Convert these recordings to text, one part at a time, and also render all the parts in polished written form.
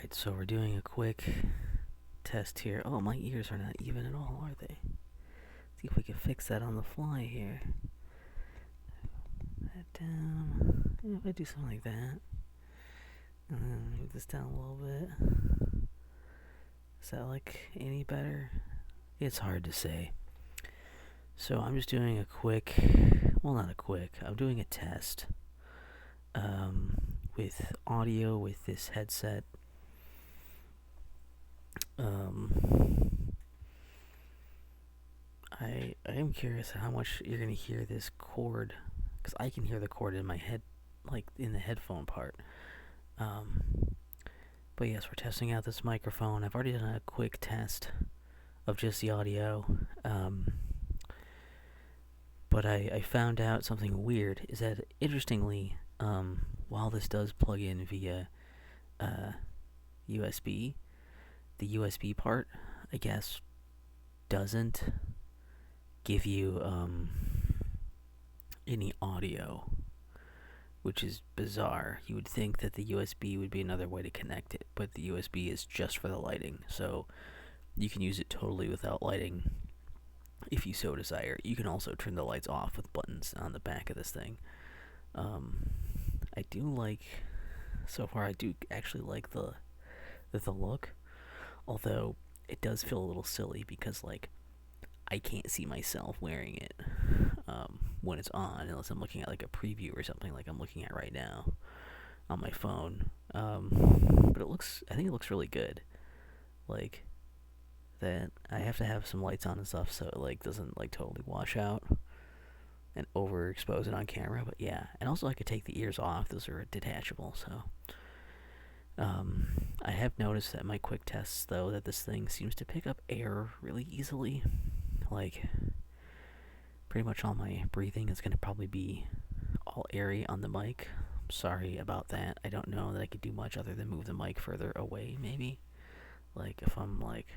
Alright, so we're doing a quick test here. Oh, my ears are not even at all, are they? See if we can fix that on the fly here. That down. Yeah, if I do something like that. And then move this down a little bit. Is that like any better? It's hard to say. So I'm just doing a quick, well, not a quick, I'm doing a test with audio with this headset. I am curious how much you're gonna hear this cord, because I can hear the cord in my head, like in the headphone part. Um, but yes, we're testing out this microphone. I've already done a quick test of just the audio. But I found out something weird, is that interestingly, while this does plug in via USB, the USB part, I guess, doesn't give you any audio, which is bizarre. You would think that the USB would be another way to connect it, but the USB is just for the lighting, so you can use it totally without lighting if you so desire. You can also turn the lights off with buttons on the back of this thing. I do like, so far I do actually like the look, although it does feel a little silly because like I can't see myself wearing it when it's on, unless I'm looking at like a preview or something like I'm looking at right now on my phone. But I think it looks really good. Like, that I have to have some lights on and stuff so it like doesn't like totally wash out and overexpose it on camera. But yeah, and also I could take the ears off; those are detachable. So I have noticed that my quick tests, though, that this thing seems to pick up air really easily. Like, pretty much all my breathing is gonna probably be all airy on the mic. I'm sorry about that. I don't know that I could do much other than move the mic further away. Maybe, like if I'm like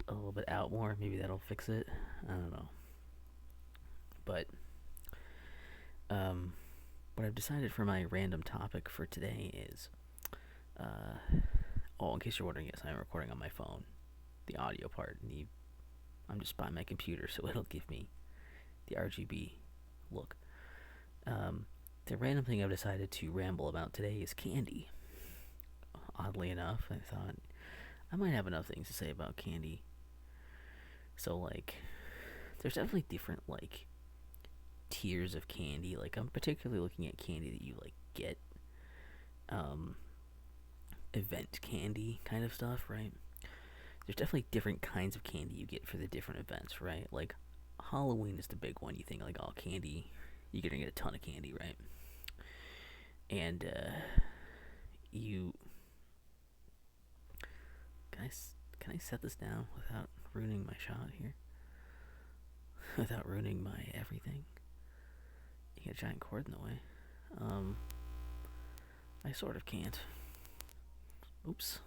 a little bit out more, maybe that'll fix it. I don't know. But what I've decided for my random topic for today is, in case you're wondering, yes, I'm recording on my phone, the audio part, and I'm just by my computer, so it'll give me the RGB look. The random thing I've decided to ramble about today is candy. Oddly enough, I thought I might have enough things to say about candy. So, like, there's definitely different, like, tiers of candy. Like, I'm particularly looking at candy that you, like, get, event candy kind of stuff, right? There's definitely different kinds of candy you get for the different events, right? Like, Halloween is the big one. You think, like, all candy, you're gonna get a ton of candy, right? And, you... Can I set this down without ruining my shot here? Without ruining my everything? You get a giant cord in the way. I sort of can't. Oops.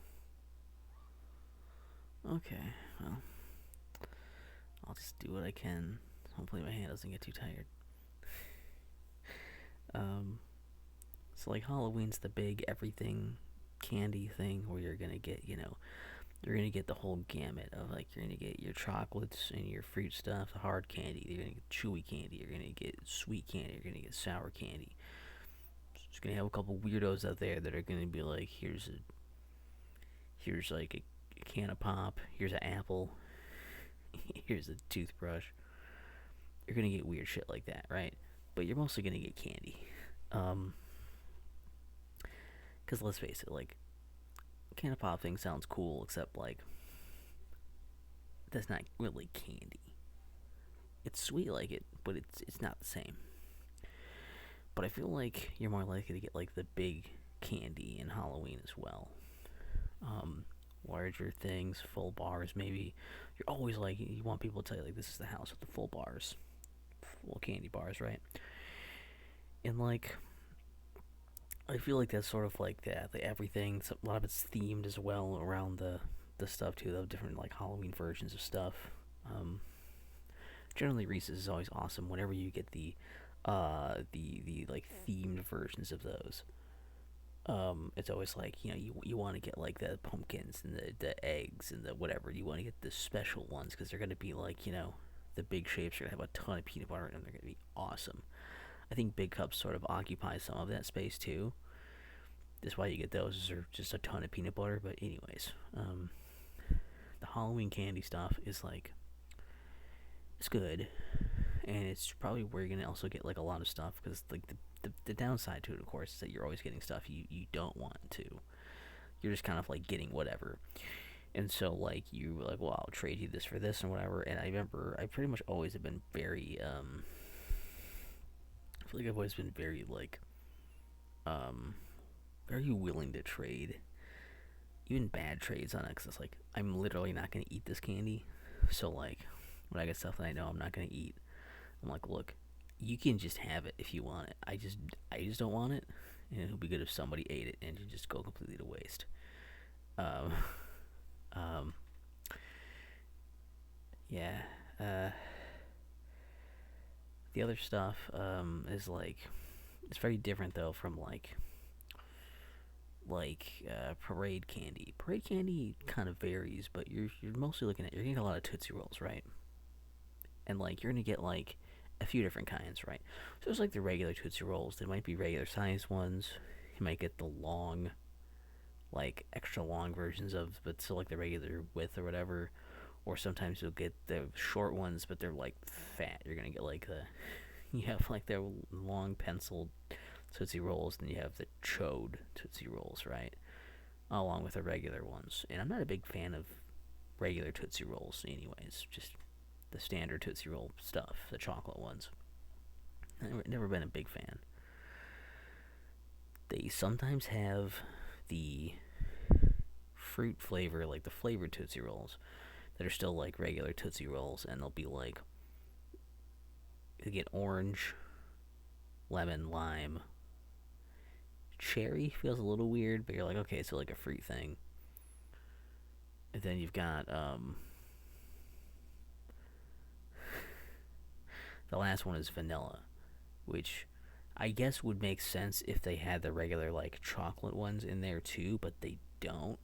Okay, well, I'll just do what I can. Hopefully my hand doesn't get too tired. So like Halloween's the big everything candy thing where you're gonna get, you're gonna get the whole gamut of, like, you're gonna get your chocolates and your fruit stuff, the hard candy, you're gonna get chewy candy, you're gonna get sweet candy, you're gonna get sour candy. Just gonna have a couple weirdos out there that are gonna be like, here's like a can of pop, here's an apple, here's a toothbrush. You're gonna get weird shit like that, right? But you're mostly gonna get candy. Because let's face it, like, can of pop thing sounds cool, except, like, that's not really candy. It's sweet like it, but it's not the same. But I feel like you're more likely to get, like, the big candy in Halloween as well. Larger things, full bars, maybe. You're always like, you want people to tell you, like, this is the house with the full bars, full candy bars, right? And, like, I feel like that's sort of like that. The everything, a lot of it's themed as well around the stuff too. The different, like, Halloween versions of stuff. Generally, Reese's is always awesome whenever you get the like themed versions of those. It's always like, you want to get like the pumpkins and the eggs and the whatever. You want to get the special ones because they're gonna be like, the big shapes are gonna have a ton of peanut butter in them. They're gonna be awesome. I think big cups sort of occupy some of that space too. That's why you get those. Is there just a ton of peanut butter? But anyways, the Halloween candy stuff is like, it's good, and it's probably where you're gonna also get like a lot of stuff because like the downside to it, of course, is that you're always getting stuff you don't want to. You're just kind of like getting whatever. And so like you were like, well, I'll trade you this for this and whatever. And I remember I pretty much always have been very I feel like I've always been very like um very willing to trade even bad trades on it because it's like I'm literally not gonna eat this candy. So like when I get stuff that I know I'm not gonna eat, I'm like, look, you can just have it if you want it. I just don't want it, and it would be good if somebody ate it and it just go completely to waste. Um, um, yeah. Uh, the other stuff is like it's very different though from parade candy. Parade candy kind of varies, but you're mostly looking at you're getting a lot of Tootsie Rolls, right? And like you're gonna get like a few different kinds, right? So there's like the regular Tootsie Rolls. They might be regular sized ones. You might get the long, like extra long versions of, but still like the regular width or whatever. Or sometimes you'll get the short ones, but they're like fat. You're gonna get like you have like their long penciled Tootsie Rolls, and you have the chode Tootsie Rolls, right? Along with the regular ones. And I'm not a big fan of regular Tootsie Rolls, anyways. Just the standard Tootsie Roll stuff, the chocolate ones. I've never been a big fan. They sometimes have the fruit flavor, like the flavored Tootsie Rolls, that are still like regular Tootsie Rolls, and they'll be like, you get orange, lemon, lime, cherry feels a little weird, but you're like, okay, so like a fruit thing. And then you've got the last one is vanilla, which I guess would make sense if they had the regular like chocolate ones in there too, but they don't.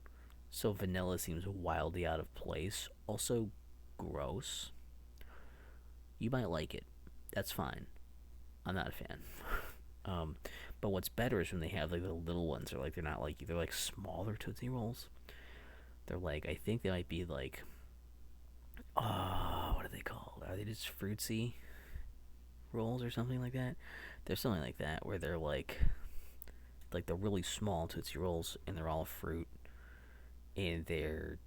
So vanilla seems wildly out of place. Also gross. You might like it. That's fine. I'm not a fan. um, but what's better is when they have like the little ones, or like they're like smaller Tootsie Rolls. They're like, I think they might be like, what are they called? Are they just fruitsy rolls or something like that? There's something like that where they're like the really small Tootsie Rolls, and they're all fruit, and they're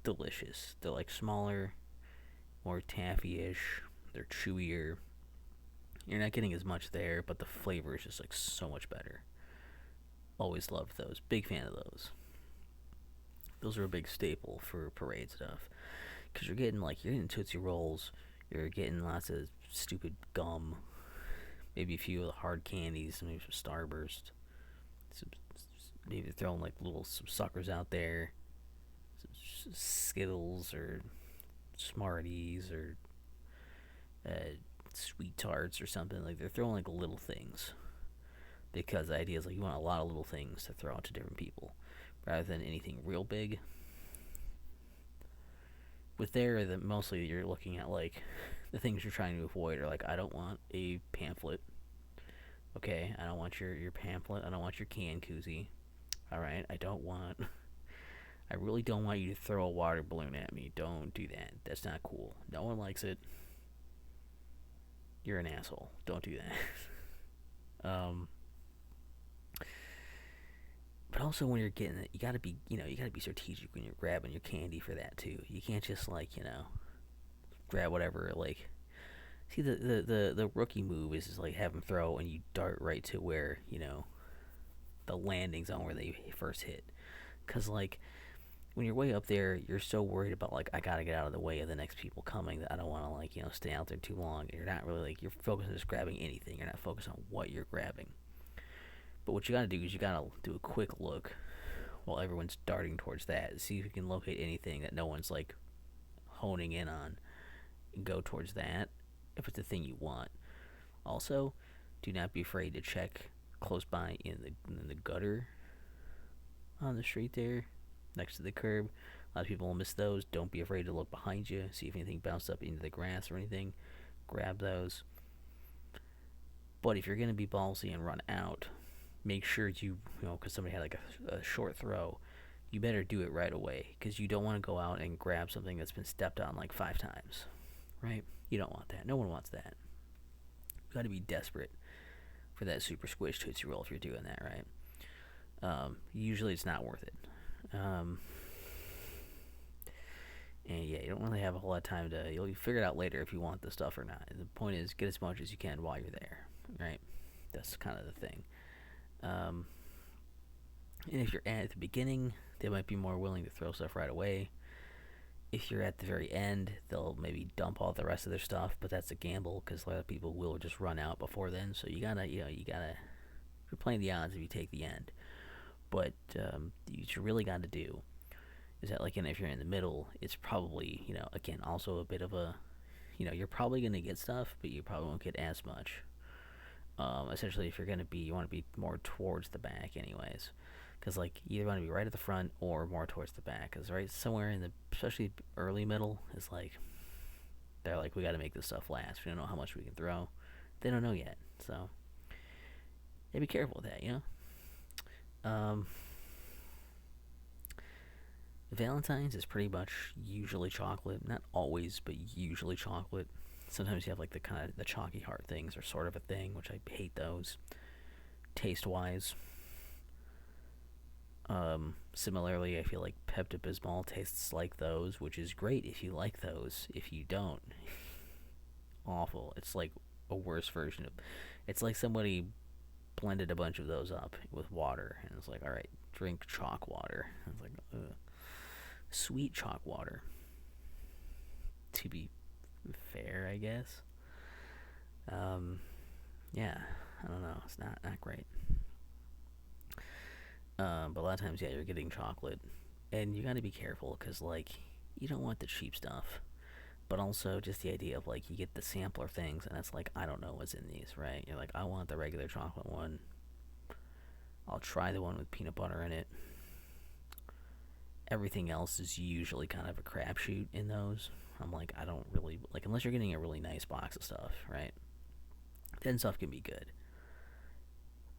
delicious. They're like smaller, more taffy-ish. They're chewier. You're not getting as much there, but the flavor is just like so much better. Always loved those. Big fan of those. Those are a big staple for parade stuff because you're getting Tootsie Rolls. You're getting lots of stupid gum. Maybe a few of the hard candies. Maybe some Starburst. Some, maybe throwing like some suckers out there. Some Skittles or Smarties or Sweet Tarts or something. Like they're throwing like little things because the idea is like you want a lot of little things to throw out to different people rather than anything real big. With mostly you're looking at like the things you're trying to avoid are like, I don't want a pamphlet. Okay, I don't want your pamphlet. I don't want your can koozie. All right, I really don't want you to throw a water balloon at me. Don't do that. That's not cool. No one likes it. You're an asshole. Don't do that. But also when you're getting it, you gotta be strategic when you're grabbing your candy for that too. You can't just grab whatever. Like, see the rookie move is just like have them throw and you dart right to where the landing zone where they first hit. Cause like when you're way up there, you're so worried about like I gotta get out of the way of the next people coming that I don't want to stay out there too long. You're not really you're focused on just grabbing anything. You're not focused on what you're grabbing. But what you gotta do is you gotta do a quick look while everyone's darting towards that. See if you can locate anything that no one's like honing in on, and go towards that if it's the thing you want. Also, do not be afraid to check close by in the gutter on the street there, next to the curb. A lot of people will miss those. Don't be afraid to look behind you, see if anything bounced up into the grass or anything. Grab those. But if you're gonna be ballsy and run out, make sure because somebody had like a short throw, you better do it right away, because you don't want to go out and grab something that's been stepped on like 5 times, right? You don't want that. No one wants that. You got to be desperate for that super squish Tootsie Roll if you're doing that, right? Usually it's not worth it. And yeah, you don't really have a whole lot of time you'll figure it out later if you want the stuff or not. The point is, get as much as you can while you're there, right? That's kind of the thing. And if you're at the beginning, they might be more willing to throw stuff right away. If you're at the very end, they'll maybe dump all the rest of their stuff, but that's a gamble, because a lot of people will just run out before then. So you gotta, you're playing the odds if you take the end. But what you really gotta do is that, like, if you're in the middle, it's probably, again, also a bit of a, you're probably gonna get stuff, but you probably won't get as much. Essentially, if you want to be more towards the back, anyways. Because, like, you either want to be right at the front or more towards the back. Because right somewhere in the, especially early middle, is like, they're like, we got to make this stuff last. We don't know how much we can throw. They don't know yet. So, yeah, be careful with that, Valentine's is pretty much usually chocolate. Not always, but usually chocolate. Sometimes you have, like, the kind of the chalky heart things are sort of a thing, which I hate those, taste-wise. Similarly, I feel like Pepto-Bismol tastes like those, which is great if you like those. If you don't, awful. It's like a worse version of... It's like somebody blended a bunch of those up with water, and it's like, alright, drink chalk water. It's like, ugh. Sweet chalk water. To be fair, I guess. Yeah, I don't know. It's not great. But a lot of times, yeah, you're getting chocolate, and you got to be careful, because, like, you don't want the cheap stuff, but also just the idea of, like, you get the sampler things, and it's like, I don't know what's in these, right? You're like, I want the regular chocolate one. I'll try the one with peanut butter in it. Everything else is usually kind of a crapshoot in those. I'm like, I don't really, like, unless you're getting a really nice box of stuff, right? Then stuff can be good.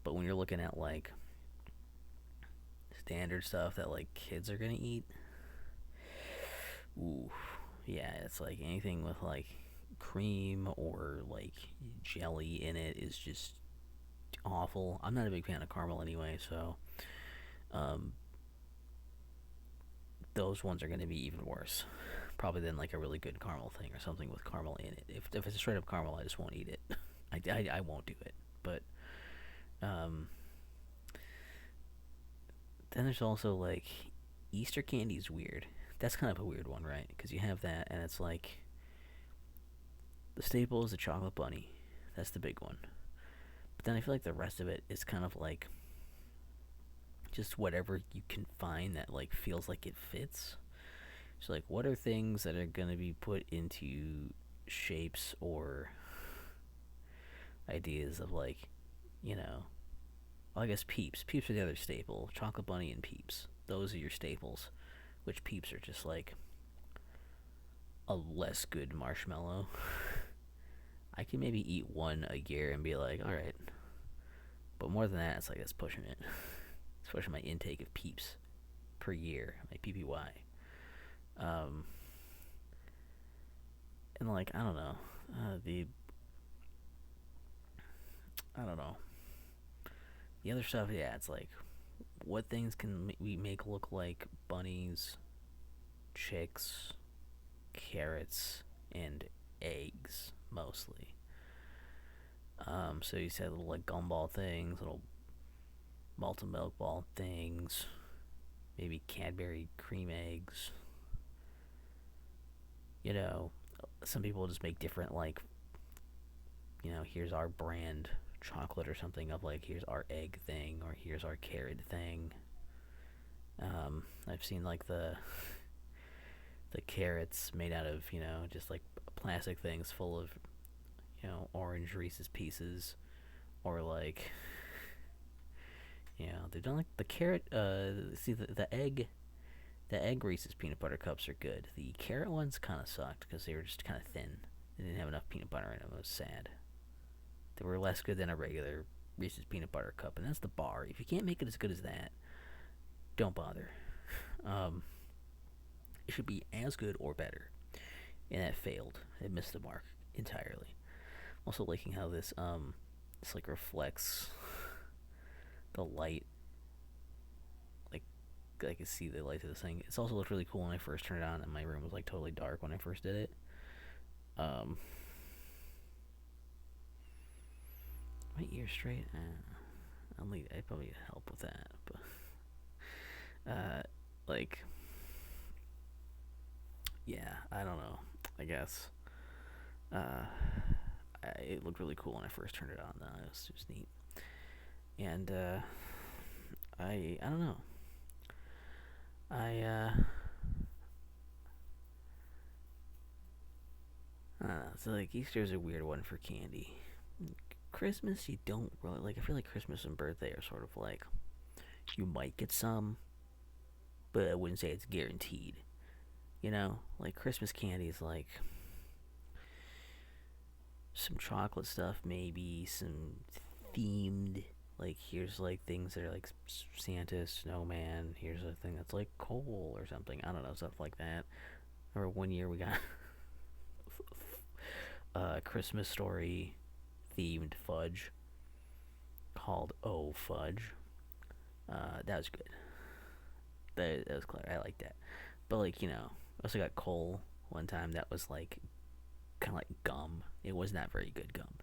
But when you're looking at, like, standard stuff that, like, kids are gonna eat, ooh, yeah, it's like anything with, like, cream or, like, jelly in it is just awful. I'm not a big fan of caramel anyway, so those ones are gonna be even worse, probably, than, like, a really good caramel thing or something with caramel in it. If it's a straight up caramel, I just won't eat it. I won't do it. But then there's also, like, Easter candy's weird. That's kind of a weird one, right? Because you have that, and it's like, the staple is the chocolate bunny. That's the big one. But then I feel like the rest of it is kind of like just whatever you can find that, like, feels like it fits. So, like, what are things that are going to be put into shapes or ideas of, like, well, I guess Peeps. Peeps are the other staple. Chocolate bunny and Peeps. Those are your staples. Which Peeps are just, like, a less good marshmallow. I can maybe eat one a year and be like, alright. But more than that, it's like, that's pushing it. It's pushing my intake of Peeps per year. My PPY. And, like, I don't know. I don't know. The other stuff, yeah, it's like, what things can we make look like bunnies, chicks, carrots, and eggs, mostly. So you said little, like, gumball things, little malted milk ball things, maybe Cadbury cream eggs. Some people just make different, like, here's our brand chocolate or something of, like, here's our egg thing, or here's our carrot thing. I've seen, like, the carrots made out of, just, like, plastic things full of, orange Reese's Pieces, or, like, Yeah, they've done like the carrot. See the egg Reese's peanut butter cups are good. The carrot ones kind of sucked because they were just kind of thin. They didn't have enough peanut butter in them. It was sad. They were less good than a regular Reese's peanut butter cup, and that's the bar. If you can't make it as good as that, don't bother. Um, it should be as good or better, and that failed. It missed the mark entirely. I'm also liking how this like reflects the light. Like I can see the light of this thing. It's also looked really cool when I first turned it on, and my room was like totally dark when I first did it. Um, my ear straight. I probably need help with that, but like, yeah, I don't know. I guess it looked really cool when I first turned it on. It was just neat, and I don't know. I don't know. So like Easter's a weird one for candy. Christmas, you don't really like. I feel like Christmas and birthday are sort of like you might get some, but I wouldn't say it's guaranteed. You know, like Christmas candy is like some chocolate stuff, maybe some themed. Like here's like things that are like Santa, snowman. Here's a thing that's like coal or something. I don't know, stuff like that. Or one year we got a Christmas Story themed fudge called Oh Fudge. That was good. That was clever. I like that. But like I also got coal one time that was like kind of like gum. It was not very good gum.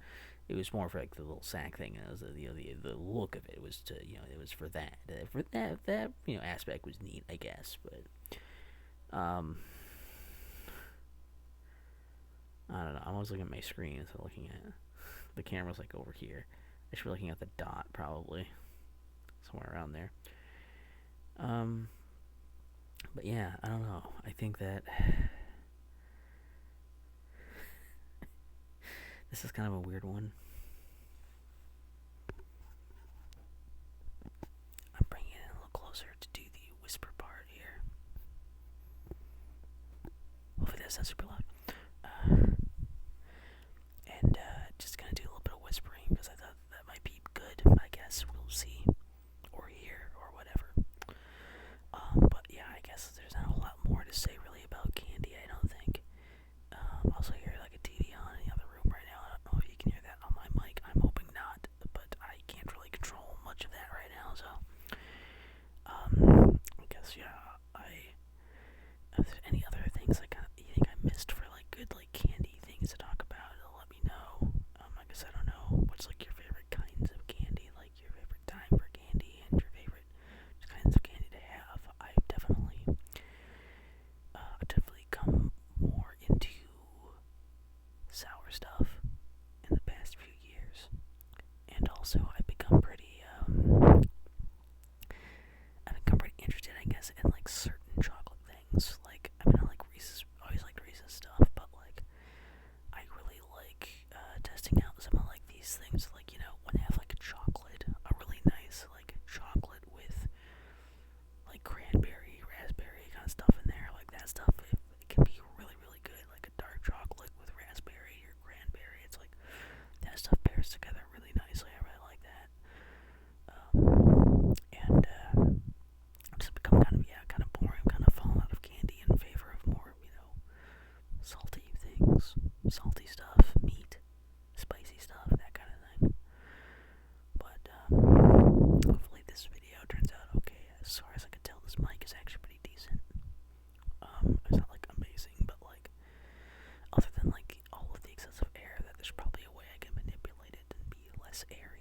It was more for like the little sack thing. It was the look of it was to it was for that that aspect was neat, I guess. But I don't know. I'm always looking at my screen instead of looking at the camera's like over here. I should be looking at the dot probably somewhere around there. But yeah, I don't know. I think that this is kind of a weird one. I'm bringing it a little closer to do the whisper part here. Hopefully that's not super loud. And just gonna do a little bit of whispering because I thought that might be good. I guess we'll see, or hear, or whatever. But yeah, I guess there's not a lot more to say really about candy. I don't think. Also hear like a TV on in the other room right now. I don't know if you can hear that on my mic. I'm hoping not, but I can't really control much of that right now. So, I guess if there's any other things you think I missed for like good like candy things to talk about, let me know. I guess I don't know what's like your favorite kinds of candy, like your favorite time for candy, and your favorite kinds of candy to have. I've definitely come more into sour stuff in the past few years, and also I've become pretty interested, I guess, in like certain chocolate things. Like I like Reese's, always liked Reese's stuff, but like I really like testing out some of like these things, like when they have like a really nice like chocolate with like cranberry, raspberry kind of stuff in there, like that stuff. It can be really, really good. Like a dark chocolate with raspberry or cranberry. It's like that stuff pairs together really nicely. I really like that. And just become kind of boring. I'm kind of falling out of candy in favor of more, salty things, salty stuff, meat, spicy stuff, that kind of thing. But hopefully this video turns out okay. As far as I can tell, this mic is actually pretty decent. It's not like amazing, but like other than like all of the excessive air, that there's probably a way I can manipulate it and be less air